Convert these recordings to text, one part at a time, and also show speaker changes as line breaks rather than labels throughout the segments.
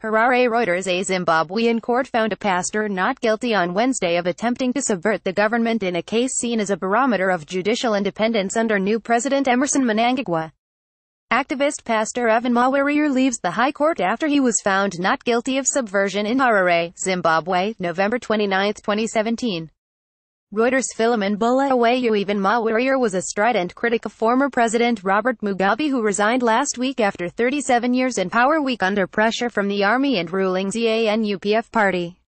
HARARE Reuters A Zimbabwean court found a pastor not guilty on Wednesday of attempting to subvert the government in a case seen as a barometer of judicial independence under new President Emmerson Mnangagwa. Activist Pastor Evan Mawarire leaves the High Court after he was found not guilty of subversion in Harare, Zimbabwe, November 29, 2017. REUTERSPhilimon BulawayoEvan Mawarire was a strident critic of former President Robert Mugabe, who resigned last week after 37 years in power, weak under pressure from the army and ruling ZANU-PF party.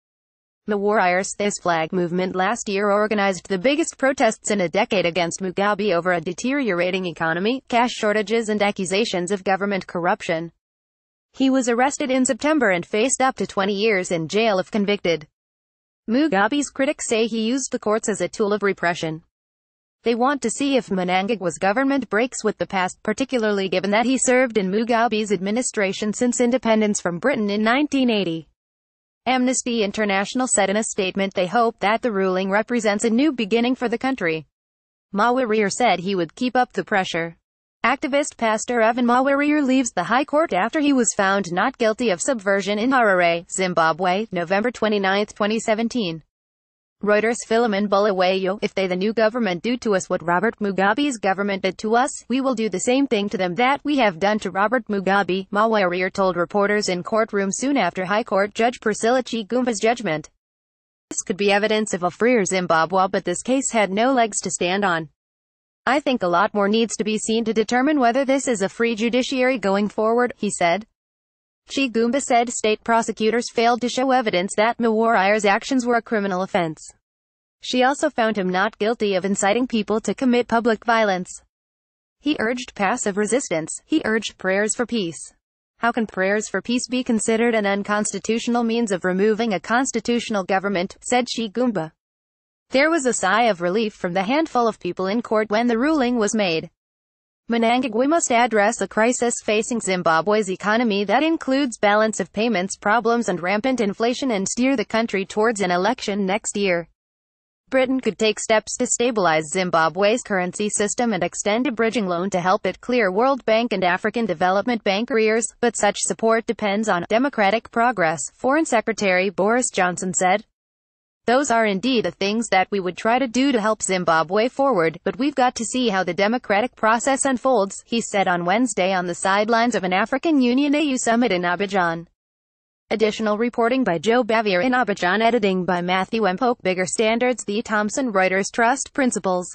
Mawarire's flag movement last year organized the biggest protests in a decade against Mugabe over a deteriorating economy, cash shortages and accusations of government corruption. He was arrested in September and faced up to 20 years in jail if convicted. Mugabe's critics say he used the courts as a tool of repression. They want to see if Mnangagwa's government breaks with the past, particularly given that he served in Mugabe's administration since independence from Britain in 1980. Amnesty International said in a statement they hope that the ruling represents a new beginning for the country. Mawarire said he would keep up the pressure. Activist Pastor Evan Mawarire leaves the High Court after he was found not guilty of subversion in Harare, Zimbabwe, November 29, 2017. REUTERSPhilimon BulawayoEvan, if they, the new government, do to us what Robert Mugabe's government did to us, we will do the same thing to them that we have done to Robert Mugabe, Mawarire told reporters in courtroom soon after High Court Judge Priscilla Chigumba's judgment. This could be evidence of a freer Zimbabwe, but this case had no legs to stand on. I think a lot more needs to be seen to determine whether this is a free judiciary going forward, he said. Chigumba said state prosecutors failed to show evidence that Mawarire's actions were a criminal offense. She also found him not guilty of inciting people to commit public violence. He urged passive resistance. He urged prayers for peace. How can prayers for peace be considered an unconstitutional means of removing a constitutional government, said Chigumba. There was a sigh of relief from the handful of people in court when the ruling was made. Mnangagwa must address a crisis facing Zimbabwe's economy that includes balance of payments problems and rampant inflation, and steer the country towards an election next year. Britain could take steps to stabilize Zimbabwe's currency system and extend a bridging loan to help it clear World Bank and African Development Bank arrears, but such support depends on democratic progress, Foreign Secretary Boris Johnson said. Those are indeed the things that we would try to do to help Zimbabwe forward, but we've got to see how the democratic process unfolds, he said on Wednesday on the sidelines of an African Union AU summit in Abidjan. Additional reporting by Joe Bavier in Abidjan, editing by Matthew M. Pope. Bigger standards, the Thomson Reuters Trust Principles.